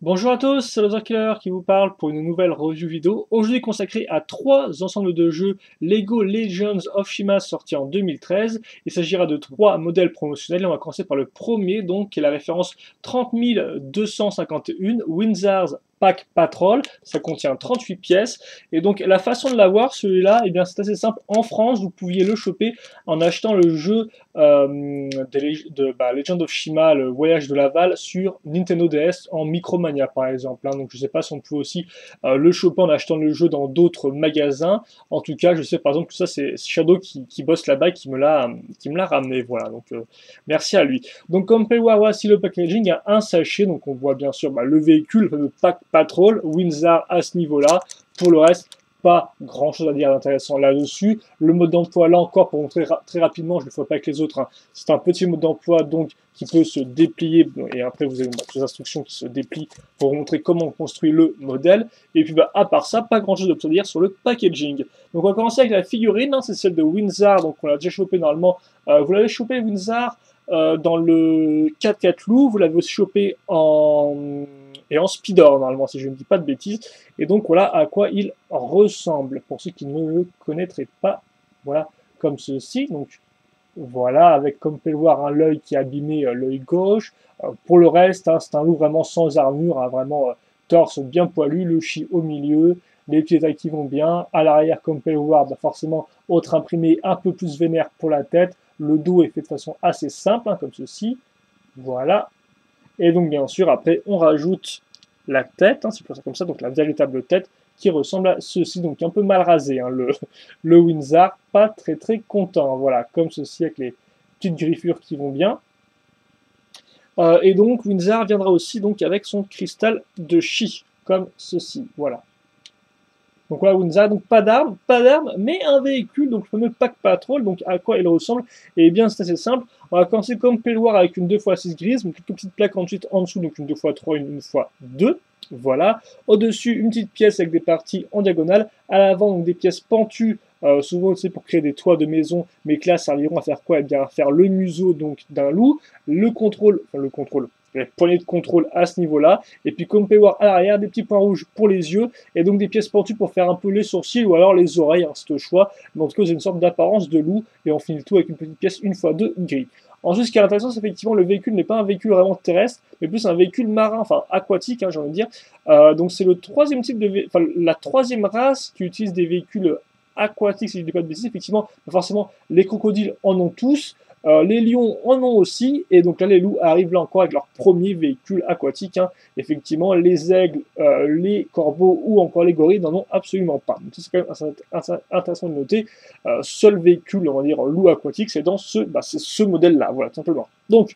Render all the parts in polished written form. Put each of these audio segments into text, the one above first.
Bonjour à tous, c'est Killer qui vous parle pour une nouvelle review vidéo, aujourd'hui consacrée à trois ensembles de jeux Lego Legends of Shima sortis en 2013. Il s'agira de trois modèles promotionnels. On va commencer par le premier, donc, qui est la référence 30251, Wizards Pack Patrol. Ça contient 38 pièces. Et donc, la façon de l'avoir, celui-là, eh bien, c'est assez simple. En France, vous pouviez le choper en achetant le jeu Legend of Shima, le voyage de Laval, sur Nintendo DS en Micromania par exemple. Donc je sais pas si on peut aussi le choper en achetant le jeu dans d'autres magasins. En tout cas, je sais par exemple que ça c'est Shadow qui bosse là-bas qui me l'a ramené. Voilà, donc merci à lui. Donc comme peut le voir voici le packaging, il y a un sachet, donc on voit bien sûr le véhicule, le Pack Patrol, Windsor à ce niveau-là. Pour le reste, pas grand chose à dire d'intéressant là-dessus. Le mode d'emploi, là encore, pour montrer très rapidement, je ne le ferai pas avec les autres, c'est un petit mode d'emploi donc qui peut se déplier, et après vous avez toutes les instructions qui se déplient pour vous montrer comment on construit le modèle. Et puis à part ça, pas grand chose à dire sur le packaging. Donc on va commencer avec la figurine, c'est celle de Windsor, donc on l'a déjà chopé normalement. Vous l'avez chopé Windsor dans le 4x4 loup, vous l'avez aussi chopé en speeder normalement si je ne dis pas de bêtises, et donc voilà à quoi il ressemble pour ceux qui ne le connaîtraient pas. Voilà, comme ceci. Donc voilà, avec comme vous pouvez le voir l'œil qui est abîmé, l'œil gauche. Pour le reste, c'est un loup vraiment sans armure, vraiment torse bien poilu, le chi au milieu, les pieds tailles qui vont bien. À l'arrière, comme vous pouvez le voir, forcément autre imprimé un peu plus vénère pour la tête. Le dos est fait de façon assez simple, comme ceci. Voilà. Et donc bien sûr, après, on rajoute la tête, c'est pour ça comme ça, donc la véritable tête qui ressemble à ceci, donc un peu mal rasé, le Windsor, pas très content, voilà, comme ceci avec les petites griffures qui vont bien. Et donc Windsor viendra aussi donc avec son cristal de chi, comme ceci, voilà. Donc voilà, Windsor, donc pas d'armes, mais un véhicule, donc le fameux Pack Patrol, donc à quoi il ressemble? Eh bien, c'est assez simple. On va commencer comme peloir avec une 2x6 grise, donc quelques petites plaques ensuite en dessous, donc une 2x3, une 2x2. Voilà. Au-dessus, une petite pièce avec des parties en diagonale. À l'avant, donc des pièces pentues, souvent c'est pour créer des toits de maison, mais que là, serviront à faire quoi? Eh bien, à faire le museau donc d'un loup, le contrôle, la poignée de contrôle à ce niveau-là, et puis comme vous pouvez voir à l'arrière, des petits points rouges pour les yeux, et donc des pièces pentues pour faire un peu les sourcils ou alors les oreilles, c'est au choix, mais en tout cas c'est une sorte d'apparence de loup, et on finit le tout avec une petite pièce 1x2 gris. Ensuite, ce qui est intéressant, c'est effectivement le véhicule n'est pas un véhicule vraiment terrestre, mais plus un véhicule marin, enfin aquatique, j'ai envie de dire. Donc c'est le troisième type de, la troisième race qui utilise des véhicules aquatiques, si je ne dis pas de bêtises. Effectivement, forcément, les crocodiles en ont tous. Les lions en ont aussi, et donc là les loups arrivent là encore avec leur premier véhicule aquatique. Effectivement, les aigles, les corbeaux ou encore les gorilles n'en ont absolument pas. Donc c'est quand même intéressant de noter. Seul véhicule, on va dire, loup aquatique, c'est dans ce modèle-là, voilà, tout simplement. Donc,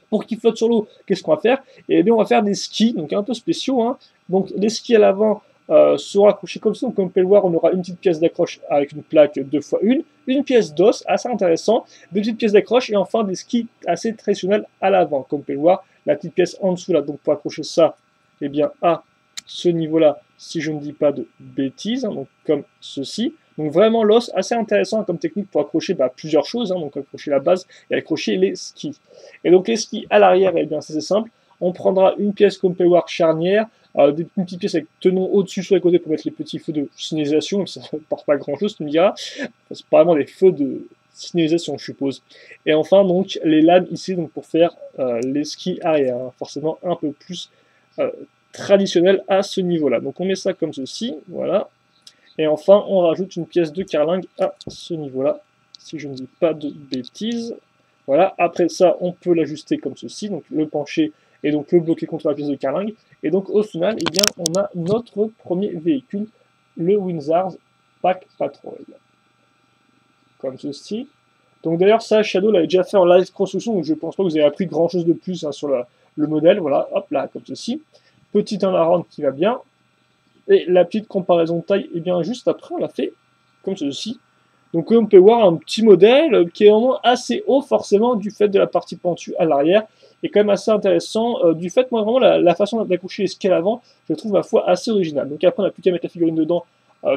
pour qu'il flotte sur l'eau, qu'est-ce qu'on va faire? Eh bien, on va faire des skis, donc un peu spéciaux. Donc, les skis à l'avant seront accrochés comme ça. Donc, comme vous pouvez le voir, on aura une petite pièce d'accroche avec une plaque 2x1, une pièce d'os, assez intéressant, deux petites pièces d'accroche, et enfin des skis assez traditionnels à l'avant. Comme vous pouvez le voir, la petite pièce en dessous, là, donc pour accrocher ça, eh bien, à ce niveau-là, si je ne dis pas de bêtises, donc comme ceci. Donc vraiment l'os, assez intéressant comme technique pour accrocher plusieurs choses, donc accrocher la base et accrocher les skis. Et donc les skis à l'arrière, eh bien c'est simple, on prendra une pièce comme peut voir charnière, une petite pièce avec tenon au-dessus sur les côtés pour mettre les petits feux de signalisation, ça ne porte pas grand-chose, tu me diras, c'est pas vraiment des feux de signalisation je suppose. Et enfin donc les lames ici donc pour faire les skis arrière, forcément un peu plus traditionnel à ce niveau-là. Donc on met ça comme ceci, voilà. Et enfin, on rajoute une pièce de carlingue à ce niveau-là, si je ne dis pas de bêtises. Voilà, après ça, on peut l'ajuster comme ceci, donc le pencher et donc le bloquer contre la pièce de carlingue. Et donc au final, eh bien, on a notre premier véhicule, le Windsor Pack Patrol. Comme ceci. Donc d'ailleurs, ça, Shadow l'avait déjà fait en live construction, donc je ne pense pas que vous avez appris grand-chose de plus sur le modèle. Voilà, hop là, comme ceci. Petit amarrant qui va bien. Et la petite comparaison de taille, et bien juste après, on l'a fait comme ceci. Donc on peut voir un petit modèle qui est vraiment assez haut, forcément, du fait de la partie pentue à l'arrière, et quand même assez intéressant, du fait, moi, vraiment, la façon d'accrocher les scales avant, je trouve, ma foi, assez originale. Donc après, on n'a plus qu'à mettre la figurine dedans,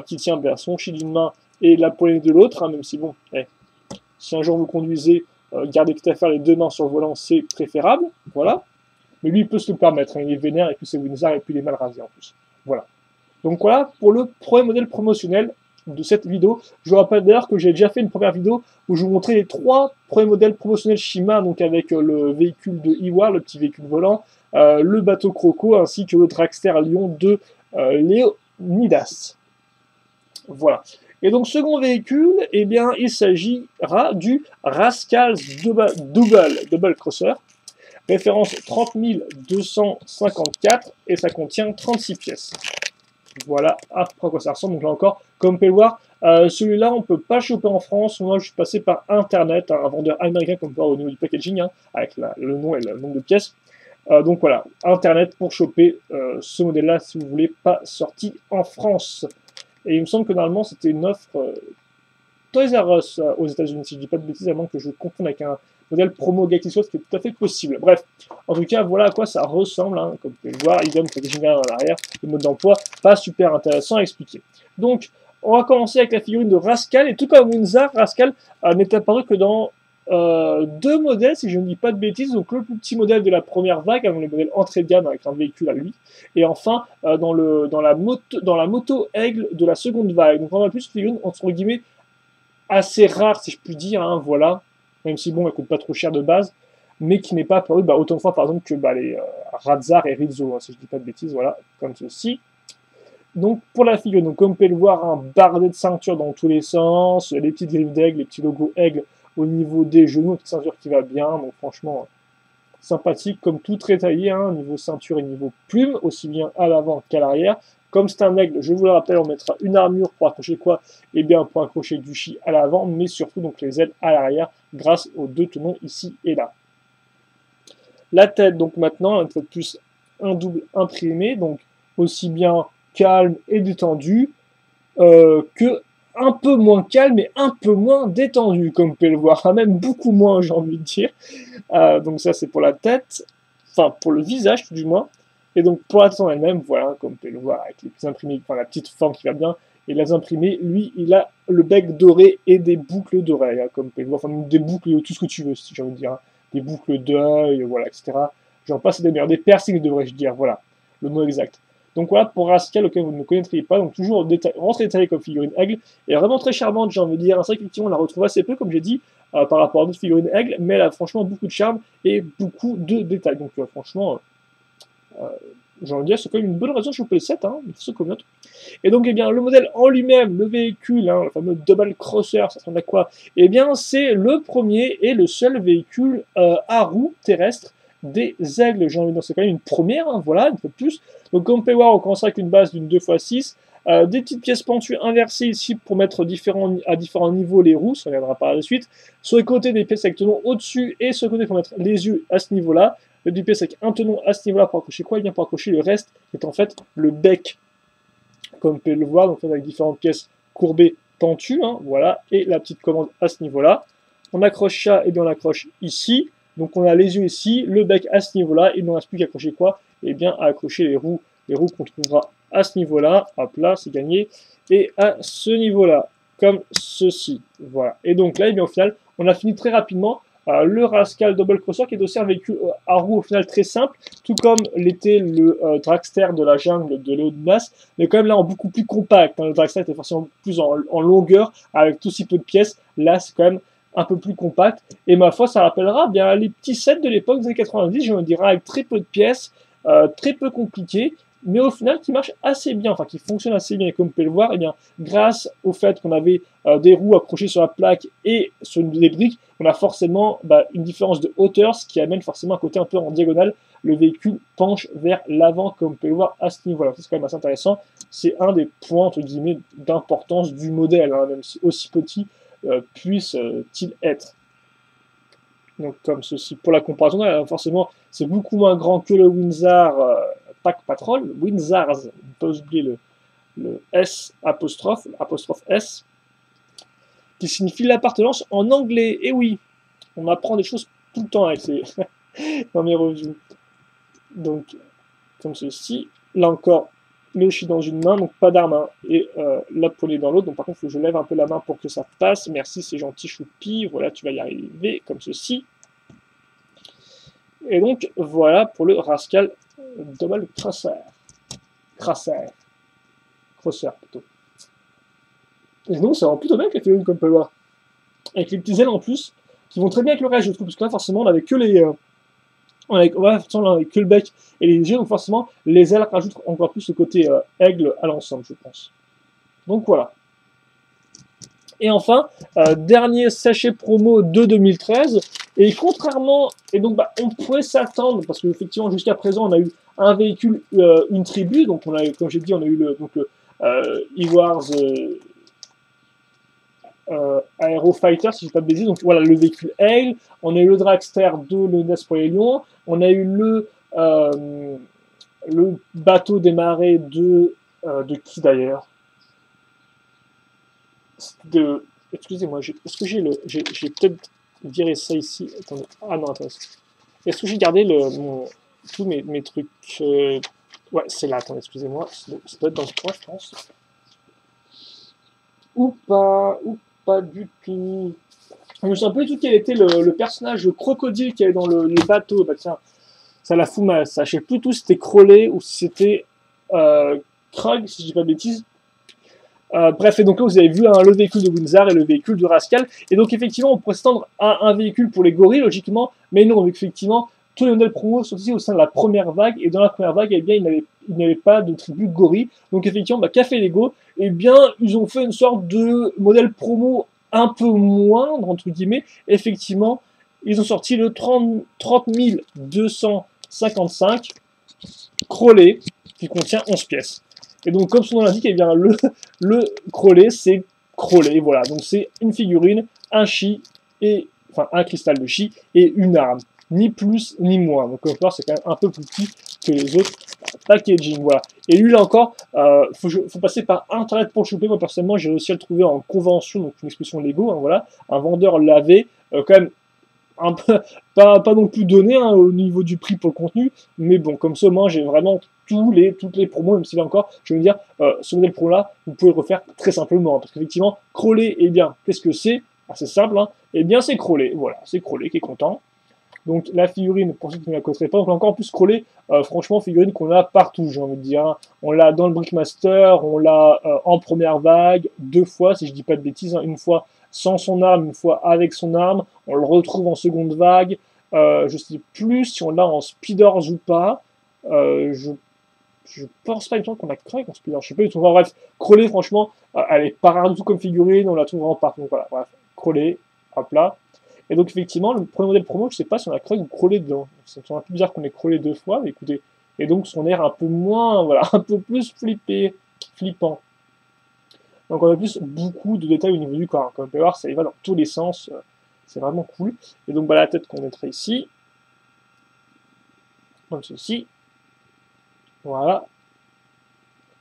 qui tient bien son chi d'une main et la poignée de l'autre, même si, bon, si un jour vous conduisez, gardez tout à faire les deux mains sur le volant, c'est préférable, voilà. mais lui il peut se le permettre, hein, il est vénère, et puis c'est Windsor, et puis il est mal rasé en plus. Voilà. Donc voilà pour le premier modèle promotionnel de cette vidéo. Je vous rappelle d'ailleurs que j'ai déjà fait une première vidéo où je vous montrais les 3 premiers modèles promotionnels Shima, donc avec le véhicule de Iwar, le petit véhicule volant, le bateau Croco, ainsi que le dragster Lion de Leonidas. Voilà. Et donc, second véhicule, eh bien, il s'agira du Rascal Double Crosser, référence 30254, et ça contient 36 pièces. Voilà à quoi ça ressemble. Donc là encore, comme vous pouvez le voir, celui-là, on ne peut pas choper en France. Moi, je suis passé par Internet, un vendeur américain, comme vous pouvez voir au niveau du packaging, hein, avec le nom et le nombre de pièces. Donc voilà, Internet pour choper ce modèle-là, si vous voulez, pas sorti en France. Et il me semble que normalement, c'était une offre Toys R Us aux États-Unis, si je dis pas de bêtises, à moins que je confonde avec un modèle promo Galaxy Sword, ce qui est tout à fait possible. Bref, en tout cas, voilà à quoi ça ressemble, hein, comme vous pouvez le voir, il donne packaging en arrière, le mode d'emploi, pas super intéressant à expliquer. Donc, on va commencer avec la figurine de Rascal, et tout comme Windsor, Rascal n'est apparu que dans 2 modèles, si je ne dis pas de bêtises, donc le plus petit modèle de la première vague, le modèle entrée de gamme avec un véhicule à lui, et enfin dans la moto Aigle de la seconde vague. Donc on a plus une figurine entre guillemets assez rare, si je puis dire, hein, voilà, même si bon, elle coûte pas trop cher de base, mais qui n'est pas apparu autant de fois par exemple que les Radzar et Rizzo, hein, si je dis pas de bêtises, voilà, comme ceci. Donc pour la figurine, donc, comme vous pouvez le voir, un bardé de ceinture dans tous les sens, les petites griffes d'aigle, les petits logos aigle au niveau des genoux, une ceinture qui va bien, donc franchement sympathique, comme tout très taillé, hein, niveau ceinture et niveau plume, aussi bien à l'avant qu'à l'arrière. Comme c'est un aigle, je vous le rappelle, on mettra une armure pour accrocher quoi? Eh bien pour accrocher du chi à l'avant, mais surtout donc les ailes à l'arrière, grâce aux 2 tenons ici et là. La tête, donc maintenant, une fois de plus, un double imprimé, donc aussi bien calme et détendu, que un peu moins calme et un peu moins détendu, comme vous pouvez le voir, même beaucoup moins, j'ai envie de dire. Donc ça, c'est pour la tête, enfin pour le visage tout du moins. Et donc pour la tête en elle-même, voilà, comme vous pouvez le voir, avec les petits imprimés, enfin la petite forme qui va bien, et les imprimés, lui, il a le bec doré et des boucles d'oreilles, hein, comme vous pouvez le voir, enfin des boucles, tout ce que tu veux, si j'ai envie de dire, hein, des boucles d'œil, voilà, etc. J'en passe des meilleurs, des piercings, devrais-je dire, voilà, le mot exact. Donc voilà pour Rascal, auquel vous ne connaîtriez pas, donc toujours rentré détaillé comme figurine aigle, et vraiment très charmante, j'ai envie de dire. C'est vrai qu'effectivement on la retrouve assez peu, comme j'ai dit, par rapport à d'autres figurines aigle, mais elle a franchement beaucoup de charme et beaucoup de détails. Donc franchement, j'ai envie de dire, c'est quand même une bonne raison de choper le 7, hein, ce comme autre. Et donc, eh bien, le modèle en lui-même, le véhicule, hein, le fameux Double Crosser, ça ressemble à quoi? Eh bien, c'est le premier et le seul véhicule à roues terrestres des aigles. J'ai envie de dire, c'est quand même une première, hein, voilà, une fois de plus. Donc, comme on peut voir, on commence avec une base d'une 2x6, des petites pièces pentues inversées ici pour mettre à différents niveaux les roues, ça reviendra par la suite. Sur les côtés, des pièces avec tenon au-dessus, et sur le côté pour mettre les yeux à ce niveau-là. Le du pièce avec un tenon à ce niveau-là pour accrocher quoi? Eh bien, pour accrocher le reste, qui est en fait le bec, comme vous pouvez le voir, donc avec différentes pièces courbées pentues, hein, voilà, et la petite commande à ce niveau-là. On accroche ça, et bien on accroche ici, donc on a les yeux ici, le bec à ce niveau-là, il ne nous reste plus qu'à accrocher quoi? Eh bien à accrocher les roues qu'on trouvera à ce niveau-là, hop là, c'est gagné, et à ce niveau-là, comme ceci, voilà. Et donc là, eh bien au final, on a fini très rapidement. Le Rascal Double Crosser qui est aussi un véhicule à roues au final très simple, tout comme l'était le dragster de la jungle de Leonidas, mais quand même là en beaucoup plus compact. Hein. Le dragster était forcément plus en longueur, avec tout si peu de pièces. Là, c'est quand même un peu plus compact. Et ma foi, ça rappellera bien les petits sets de l'époque des années 90, je me dirais, avec très peu de pièces, très peu compliqués, mais au final qui marche assez bien, enfin qui fonctionne assez bien. Et comme vous pouvez le voir, eh bien, grâce au fait qu'on avait des roues accrochées sur la plaque et sur des briques, on a forcément une différence de hauteur, ce qui amène forcément un côté un peu en diagonale. Le véhicule penche vers l'avant, comme vous pouvez le voir à ce niveau-là. C'est quand même assez intéressant. C'est un des points, entre guillemets, d'importance du modèle, hein, même si aussi petit puisse-t-il être. Donc comme ceci. Pour la comparaison, forcément, c'est beaucoup moins grand que le Windsor Pack Patrol. Windsors, pas oublier le S apostrophe S, qui signifie l'appartenance en anglais. Et oui, on apprend des choses tout le temps avec dans mes reviews. Donc, comme ceci. Là encore, le chi dans une main, donc pas d'arme, hein, et la poignée dans l'autre. Donc par contre, il faut que je lève un peu la main pour que ça passe. Merci, c'est gentil, choupi. Voilà, tu vas y arriver, comme ceci. Et donc, voilà pour le Rascal Double Crosser. Crosser. Crosser, plutôt. Et sinon, ça rend plutôt bien avec les figurines, comme on peut le voir. Avec les petits ailes en plus, qui vont très bien avec le reste, je trouve, parce que là, forcément, on avait que les... on avait que le bec et les yeux, donc forcément, les ailes rajoutent encore plus le côté aigle à l'ensemble, je pense. Donc voilà. Et enfin, dernier sachet promo de 2013. Et contrairement, et donc on pourrait s'attendre, parce qu'effectivement jusqu'à présent on a eu un véhicule, une tribu, donc on a, comme j'ai dit, on a eu le E-Wars Aero Fighter, si je ne dis pas de bêtises, donc voilà le véhicule Aigle, on a eu le Dragster de Leonidas pour les Lions, on a eu le bateau démarré de qui d'ailleurs, excusez-moi, est-ce que j'ai peut-être viré ça ici? Attendez. Ah non, attendez. Est-ce que j'ai gardé tous mes trucs ouais, c'est là, attendez, excusez-moi. Ça doit être dans le coin, je pense. Ou pas du tout. Je me souviens un peu du tout quel était le personnage, le crocodile qui est dans le bateau. Bah tiens, ça la fout mal, ça. Je sais plus tout si c'était Crowley ou si c'était Krug, si je dis pas de bêtises. Bref, et donc là vous avez vu le véhicule de Windsor et le véhicule de Rascal. Et donc effectivement on pourrait s'attendre à un véhicule pour les gorilles logiquement, mais non, effectivement tous les modèles promo sont ici au sein de la première vague, et dans la première vague, eh bien il n'avait pas de tribu gorille. Donc effectivement, qu'a fait Lego? Eh bien ils ont fait une sorte de modèle promo un peu moindre, entre guillemets. Effectivement, ils ont sorti le 30 255 Crowley qui contient 11 pièces. Et donc, comme son nom l'indique, eh bien, le Crowley, c'est Crowley, voilà. Donc, c'est une figurine, un chi, un cristal de chi et une arme. Ni plus, ni moins. Donc, encore, c'est quand même un peu plus petit que les autres packaging, voilà. Et lui, là encore, faut passer par Internet pour le choper. Moi, personnellement, j'ai réussi à le trouver en convention, donc une expression Lego, hein, voilà. Un vendeur l'avait, quand même, un peu, pas non plus donné hein, au niveau du prix pour le contenu, mais bon, comme ça, moi, j'ai vraiment toutes les promos, même si là encore, je veux dire, ce modèle pro là, vous pouvez le refaire très simplement, hein, parce qu'effectivement, Crowley, eh bien, qu'est-ce que c'est? Assez simple, hein, eh bien, c'est Crowley, voilà, c'est Crowley qui est content. Donc la figurine, pour ceux qui ne la connaîtraient pas, donc encore plus Crowley, franchement, figurine qu'on a partout, j'ai envie de dire. Hein. On l'a dans le Brickmaster, on l'a en première vague, 2 fois, si je dis pas de bêtises, hein, une fois sans son arme, une fois avec son arme. On le retrouve en seconde vague. Je sais plus si on l'a en Speeders ou pas. Je pense pas, il me semble qu'on a craqué en Speeders, je sais pas du tout. Enfin, bref, Crowley, franchement, elle est pas rare du tout comme figurine, on la trouve vraiment partout. Donc voilà, bref, Crowley, hop là. Et donc effectivement, le premier modèle promo, je sais pas si on a Krug ou Crowley dedans. Ça me semble un peu bizarre qu'on ait Crowley 2 fois, mais écoutez. Et donc son air un peu moins, voilà, un peu plus flippant. Donc on a plus beaucoup de détails au niveau du corps. Comme vous pouvez voir, ça y va dans tous les sens. C'est vraiment cool. Et donc la tête qu'on mettrait ici. Comme ceci. Voilà.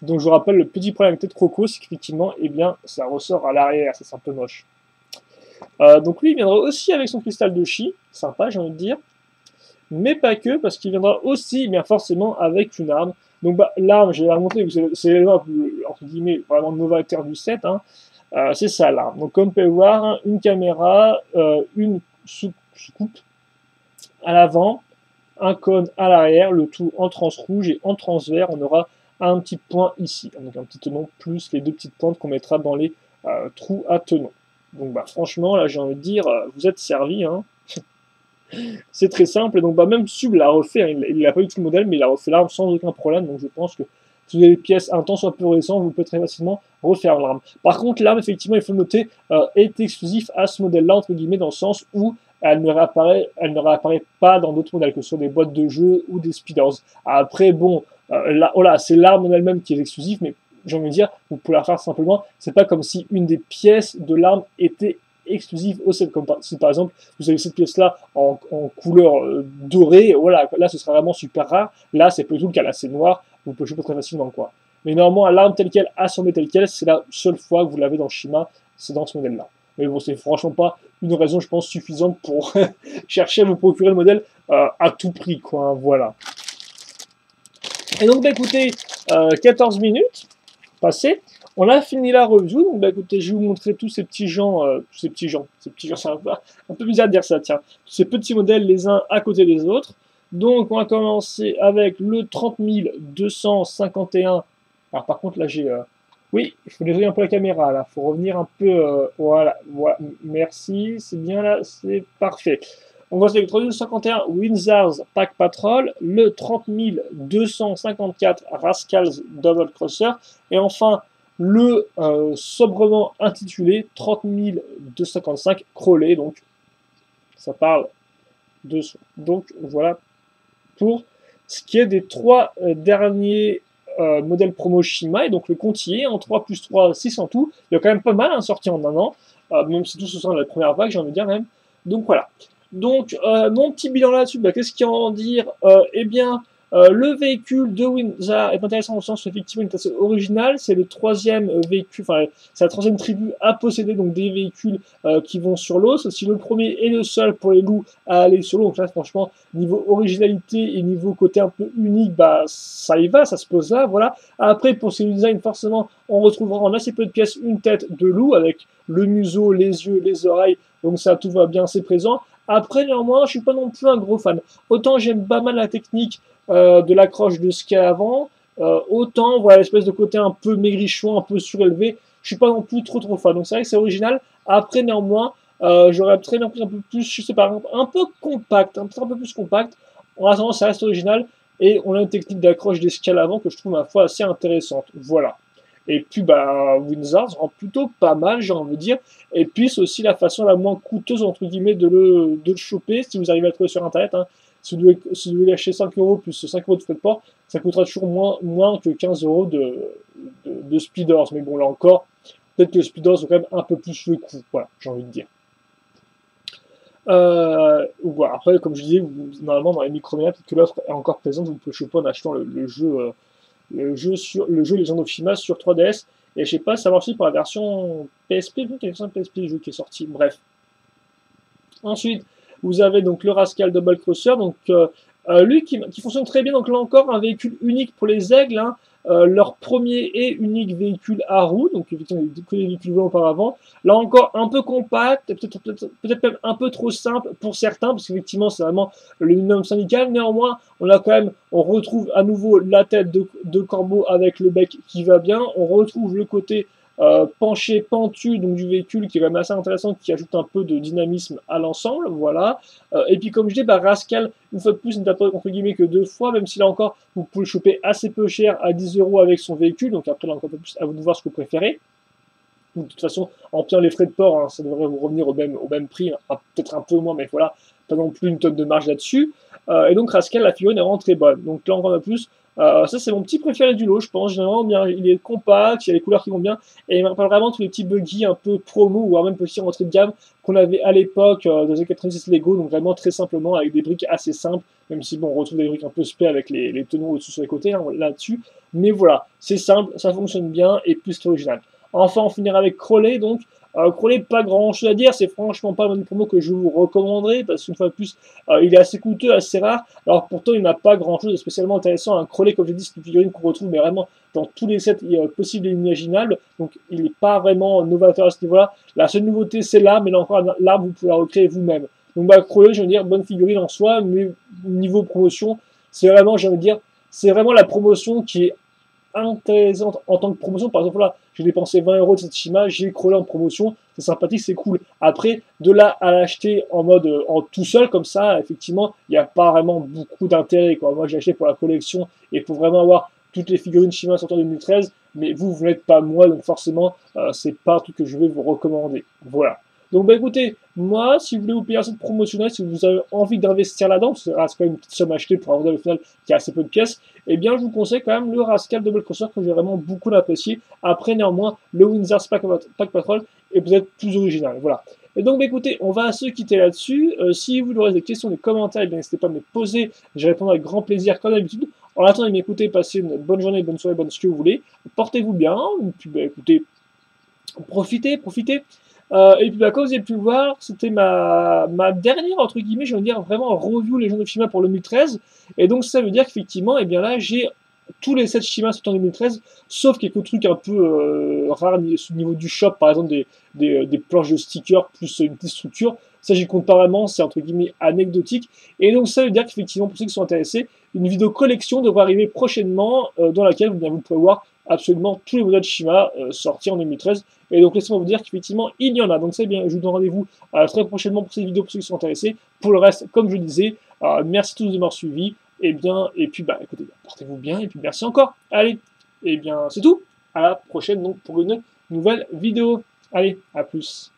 Donc je vous rappelle, le petit problème avec tête croco, c'est qu'effectivement, eh bien, ça ressort à l'arrière, c'est un peu moche. Donc lui, il viendra aussi avec son cristal de chi, sympa, j'ai envie de dire. Mais pas que, parce qu'il viendra aussi, bien forcément, avec une arme. Donc l'arme, je vais la montrer, c'est l'arme, entre guillemets, vraiment novateur du set. Hein. C'est ça l'arme. Donc comme vous pouvez voir, hein, une caméra, une soucoupe à l'avant, un cône à l'arrière, le tout en trans rouge et en trans vert. On aura un petit point ici, donc un petit tenon, plus les 2 petites pointes qu'on mettra dans les trous à tenon. Donc franchement, là j'ai envie de dire, vous êtes servi. Hein. C'est très simple, et donc même Sub l'a refait, hein. Il n'a pas eu tout le modèle, mais il a refait l'arme sans aucun problème, donc je pense que si vous avez des pièces un temps soit peu récent, vous pouvez très facilement refaire l'arme. Par contre, l'arme, effectivement, il faut le noter, est exclusif à ce modèle-là, entre guillemets, dans le sens où elle ne réapparaît pas dans d'autres modèles, que ce soit des boîtes de jeux ou des speeders. Après, bon, là, voilà, c'est l'arme en elle-même qui est exclusive, mais j'ai envie de dire, vous pouvez la faire simplement, c'est pas comme si une des pièces de l'arme était exclusive au set, comme si par exemple vous avez cette pièce là en couleur dorée, voilà, là ce sera vraiment super rare, là c'est plutôt le cas, là c'est noir, vous pouvez choper très facilement quoi. Mais normalement l'arme telle qu'elle, assemblée telle qu'elle, c'est la seule fois que vous l'avez dans Shima, c'est dans ce modèle là. Mais bon, c'est franchement pas une raison, je pense, suffisante pour chercher à vous procurer le modèle à tout prix, quoi, hein, voilà. Et donc, écoutez, 14 minutes passées. On a fini la review, donc écoutez, je vais vous montrer tous ces petits gens, c'est un peu bizarre de dire ça, tiens, ces petits modèles les uns à côté des autres. Donc on va commencer avec le 30 251. Alors par contre là j'ai... Oui, il faut désolé un peu la caméra là, il faut revenir un peu... voilà, voilà, merci, c'est bien là, c'est parfait. On va avec le 3251 Windsors Pack Patrol, le 30 254 Rascals Double Crosser, et enfin le sobrement intitulé 30 255 Crowley, donc ça parle de soi. Donc voilà pour ce qui est des trois derniers modèles promo Shima, et donc le compte y est, en 3 plus 3, 6 en tout. Il y a quand même pas mal sorti en un an, même si tout ce sera la première vague, j'ai envie de dire même. Donc voilà. Donc, mon petit bilan là-dessus, bah, qu'est-ce qu'il y a à en dire? Eh bien, le véhicule de Windsor est intéressant au sens où effectivement il est assez original. C'est le troisième véhicule, enfin, c'est la troisième tribu à posséder donc des véhicules qui vont sur l'eau. C'est aussi le premier et le seul pour les loups à aller sur l'eau. Donc là, franchement, niveau originalité et niveau côté un peu unique, bah, ça y va, ça se pose là, voilà. Après, pour ce design, forcément, on retrouvera en assez peu de pièces une tête de loup avec le museau, les yeux, les oreilles. Donc ça, tout va bien, c'est présent. Après, néanmoins, je suis pas non plus un gros fan. Autant j'aime pas mal la technique de l'accroche de ce qu'il y a avant, autant, voilà, l'espèce de côté un peu maigrichon, un peu surélevé, je suis pas non plus trop fan. Donc c'est vrai que c'est original. Après, néanmoins, j'aurais très bien pris un peu plus, je sais pas, un peu compact, un peu plus compact. En attendant, ça reste original. Et on a une technique d'accroche d'escale avant que je trouve, ma foi, assez intéressante. Voilà. Et puis, bah, Windsor rend plutôt pas mal, j'ai envie de dire. Et puis, c'est aussi la façon la moins coûteuse, entre guillemets, de le choper, si vous arrivez à le trouver sur Internet. Hein. Si vous devez lâcher 5 euros plus 5 euros de frais de port, ça coûtera toujours moins que 15 euros de Speeders. Mais bon, là encore, peut-être que les Speeders ont quand même un peu plus le coup. Voilà, j'ai envie de dire. Voilà. Après, comme je disais, normalement, dans les Micromania, peut-être que l'offre est encore présente, vous pouvez choper en achetant le jeu Legend of Shima sur 3DS. Et je sais pas, savoir si pour la version PSP, vu qu'il y a une version PSP du jeu qui est sorti. Bref. Ensuite, vous avez donc le Rascal Double Crosser, donc lui qui fonctionne très bien. Donc là encore, un véhicule unique pour les aigles, hein, leur premier et unique véhicule à roues, donc effectivement que des véhicules volants auparavant. Là encore, un peu compact, peut-être même un peu trop simple pour certains, parce qu'effectivement c'est vraiment le minimum syndical. Néanmoins, on retrouve à nouveau la tête de corbeau avec le bec qui va bien. On retrouve le côté penché, pentu donc du véhicule qui est quand même assez intéressant, qui ajoute un peu de dynamisme à l'ensemble, voilà. Et puis comme je dis, bah, Rascal, une fois de plus, n'est pas entre guillemets que 2 fois, même si là encore, vous pouvez le choper assez peu cher à 10 euros avec son véhicule, donc après là encore un peu plus à vous de voir ce que vous préférez. De toute façon, en payant les frais de port, hein, ça devrait vous revenir au même prix, hein, peut-être un peu moins, mais voilà, pas non plus une tonne de marge là-dessus. Et donc Rascal, la figurine est vraiment très bonne. Donc là encore un peu plus, ça c'est mon petit préféré du lot, je pense. Généralement bien, il est compact, il y a les couleurs qui vont bien, et il me rappelle vraiment tous les petits buggy un peu promo ou même petits rentrées de gamme qu'on avait à l'époque dans les 86 Lego, donc vraiment très simplement avec des briques assez simples, même si bon on retrouve des briques un peu spé avec les tenons au-dessus sur les côtés hein, là-dessus. Mais voilà, c'est simple, ça fonctionne bien et plus que original. Enfin, on finira avec Crowley, donc. Crowley, pas grand chose à dire, c'est franchement pas une promo que je vous recommanderais, parce qu'une fois de plus, il est assez coûteux, assez rare, alors pourtant il n'a pas grand chose de spécialement intéressant. Un Crowley, comme je dis, c'est une figurine qu'on retrouve mais vraiment dans tous les sets possibles et imaginables, donc il n'est pas vraiment novateur à ce niveau-là. La seule nouveauté c'est l'arme, mais là encore, l'arme vous pouvez la recréer vous-même. Donc bah, Crowley, je veux dire, bonne figurine en soi, mais niveau promotion, c'est vraiment, j'ai envie de dire, c'est vraiment la promotion qui est intéressante en tant que promotion. Par exemple, là, j'ai dépensé 20 euros de cette Shima, j'ai Crowley en promotion, c'est sympathique, c'est cool. Après, de là à l'acheter en mode en tout seul, comme ça, effectivement, il n'y a pas vraiment beaucoup d'intérêt. Moi, j'ai acheté pour la collection et pour vraiment avoir toutes les figurines Shima sorties en 2013, mais vous n'êtes pas moi, donc forcément, c'est pas un truc que je vais vous recommander. Voilà. Donc, bah écoutez, moi, si vous voulez vous payer un set promotionnel, si vous avez envie d'investir là-dedans, parce que c'est quand même une petite somme achetée pour un modèle au final qui a assez peu de pièces, eh bien, je vous conseille quand même le Rascal Double Crosser que j'ai vraiment beaucoup apprécié. Après, néanmoins, le Windsor Pack Patrol est peut-être plus original. Voilà. Et donc, bah, écoutez, on va se quitter là-dessus. Si vous aurez des questions, des commentaires, n'hésitez pas à me les poser. Je répondrai avec grand plaisir, comme d'habitude. En attendant, écoutez, passez une bonne journée, bonne soirée, bonne ce que vous voulez. Portez-vous bien. Et puis, bah, écoutez, profitez. Et puis, bah, comme vous avez pu le voir, c'était ma dernière, entre guillemets, je veux dire, vraiment review Legend of Shima pour le 2013. Et donc, ça veut dire qu'effectivement, eh bien là, j'ai tous les sets Shima sortis en 2013, sauf quelques trucs un peu rares au niveau du shop, par exemple des planches de stickers plus une petite structure. Ça, j'y compte pas vraiment, c'est entre guillemets anecdotique. Et donc, ça veut dire qu'effectivement, pour ceux qui sont intéressés, une vidéo collection devrait arriver prochainement dans laquelle vous pourrez voir absolument tous les modèles Shima sortis en 2013. Et donc, laissez-moi vous dire qu'effectivement, il y en a. Donc, c'est bien, je vous donne rendez-vous très prochainement pour cette vidéo pour ceux qui sont intéressés. Pour le reste, comme je le disais, merci tous de m'avoir suivi. Et bien, et puis, bah, écoutez, portez-vous bien, et puis merci encore. Allez, et bien, c'est tout. À la prochaine, donc, pour une nouvelle vidéo. Allez, à plus.